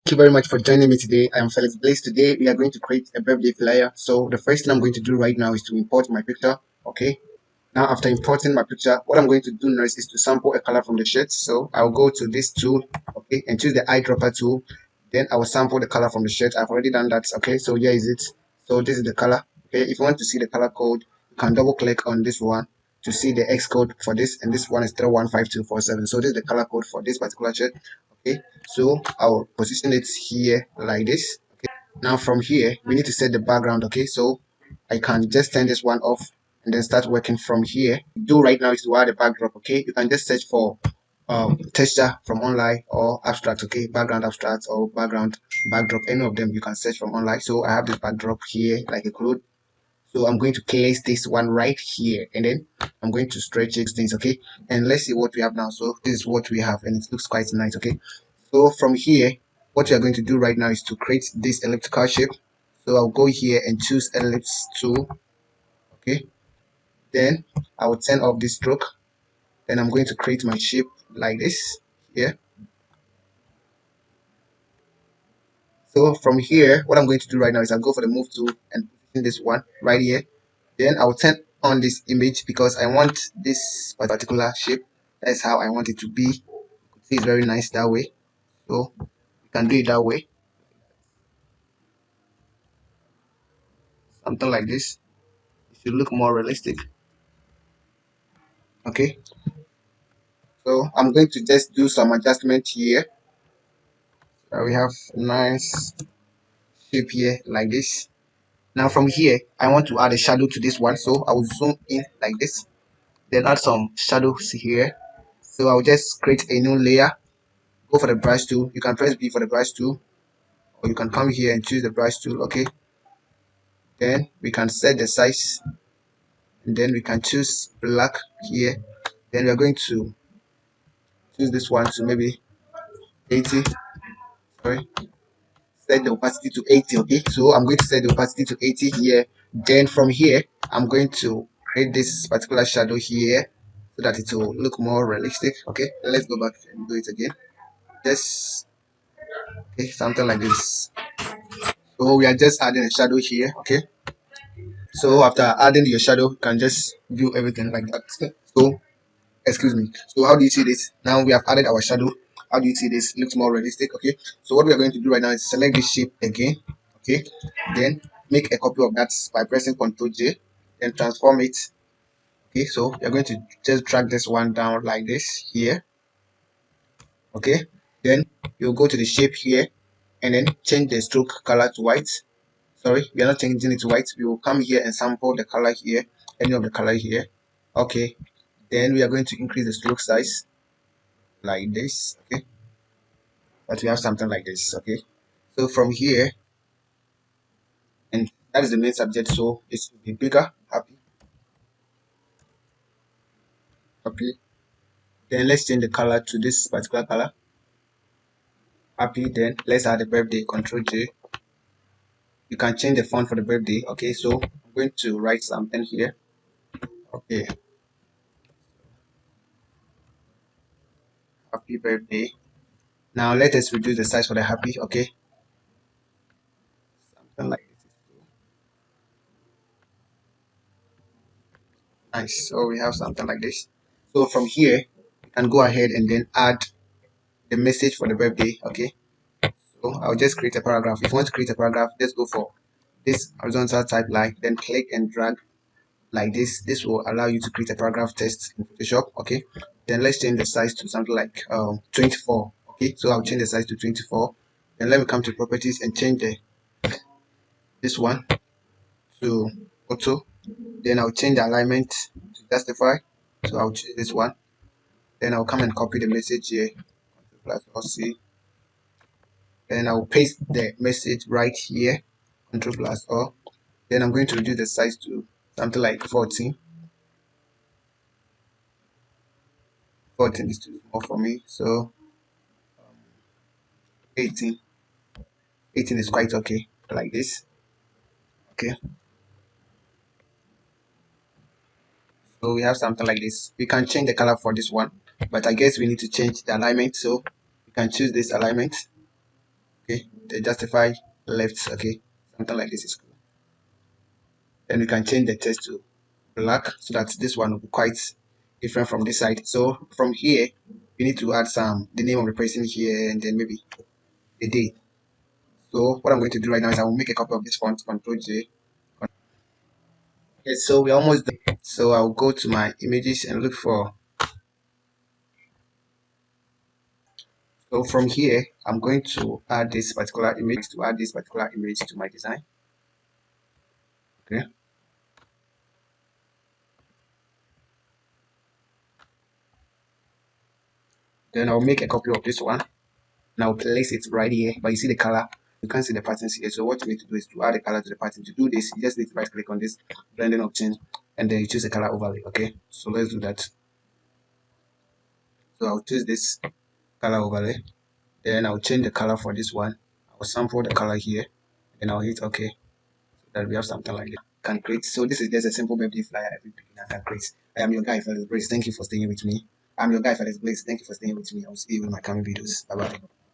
Thank you very much for joining me today. I am Felix Blaze. Today we are going to create a birthday flyer. So the first thing I'm going to do right now is to import my picture. Okay. Now after importing my picture, what I'm going to do next is to sample a color from the shirt. So I'll go to this tool, okay, and choose the eyedropper tool. Then I will sample the color from the shirt. I've already done that. Okay, so here is it. So this is the color. Okay, if you want to see the color code, you can double click on this one to see the X code for this, and this one is 315247. So this is the color code for this particular shirt. Okay, so I'll position it here like this. Okay, now from here we need to set the background. Okay, so I can just turn this one off and then start working from here. Do right now is to add a backdrop. Okay, you can just search for texture from online or abstract. Okay, background abstract or background backdrop, any of them you can search from online. So I have this backdrop here like a cloud. So I'm going to place this one right here, and then I'm going to stretch it things. Okay, and let's see what we have now. So this is what we have, and it looks quite nice. Okay, so from here what we are going to do right now is to create this elliptical shape. So I'll go here and choose ellipse tool. Okay, then I will turn off this stroke. Then I'm going to create my shape like this here. So from here, what I'm going to do right now is I'll go for the move tool and position this one right here. Then I'll turn on this image because I want this particular shape. That's how I want it to be. You can see it's very nice that way. So you can do it that way. Something like this. It should look more realistic. Okay. So I'm going to just do some adjustment here. We have a nice shape here like this. Now from here, I want to add a shadow to this one. So I will zoom in like this. Then add some shadows here. So I'll just create a new layer. Go for the brush tool. You can press B for the brush tool. Or you can come here and choose the brush tool. Okay. Then we can set the size. And then we can choose black here. Then we are going to choose this one to maybe 80. Sorry. Set the opacity to 80. Okay, so I'm going to set the opacity to 80 here. Then from here I'm going to create this particular shadow here so that it will look more realistic. Okay, let's go back and do it again. Just okay, something like this. So we are just adding a shadow here. Okay, so after adding your shadow you can just view everything like that. So excuse me, so how do you see this? Now we have added our shadow. How do you see this? Looks more realistic. Okay, so what we are going to do right now is select this shape again. Okay, then make a copy of that by pressing Ctrl J, then transform it. Okay, so you're going to just drag this one down like this here. Okay, then you'll go to the shape here and then change the stroke color to white. Sorry, we are not changing it to white. We will come here and sample the color here, any of the color here. Okay, then we are going to increase the stroke size like this. Okay, but we have something like this. Okay, so from here, and that is the main subject, so it should be bigger. Happy. Then let's change the color to this particular color. Happy. Then let's add the birthday. Control J. You can change the font for the birthday. Okay, so I'm going to write something here. Okay, happy birthday. Now let us reduce the size for the happy. Okay, something like this. Nice. So we have something like this. So from here, you can go ahead and then add the message for the birthday. Okay, so I'll just create a paragraph. If you want to create a paragraph, just go for this horizontal type line, then click and drag like this. This will allow you to create a paragraph text in Photoshop. Okay, then let's change the size to something like 24. Okay, so I'll change the size to 24. Then let me come to properties and change this one to auto. Then I'll change the alignment to justify. So I'll choose this one. Then I'll come and copy the message here. Plus C. Then I'll paste the message right here. Control plus O. Then I'm going to reduce the size to something like 14. 14 is too small for me, so 18. 18 is quite okay, like this. Okay, so we have something like this. We can change the color for this one, but I guess we need to change the alignment, so we can choose this alignment. Okay, the justify left. Okay, something like this is cool. Then we can change the text to black so that this one will be quite different from this side. So from here, we need to add the name of the person here and then maybe the date. So what I'm going to do right now is I will make a copy of this font, Control J. Okay, so we're almost done. So I'll go to my images and look for. So from here, I'm going to add this particular image to my design. Okay. Then I'll make a copy of this one. Now place it right here, but you see the color, you can't see the patterns here. So what you need to do is to add a color to the pattern. To do this, you just need to right click on this blending option and then you choose a color overlay. Okay, so let's do that. So I'll choose this color overlay, then I'll change the color for this one. I'll sample the color here and I'll hit OK, so that we have something like that. Can create. So this is just a simple birthday flyer every beginner can create. I am your guy Felix Blaze. Thank you for staying with me. I'm your guy Felix Blaze. Thank you for staying with me. I'll see you in my coming videos. Bye bye.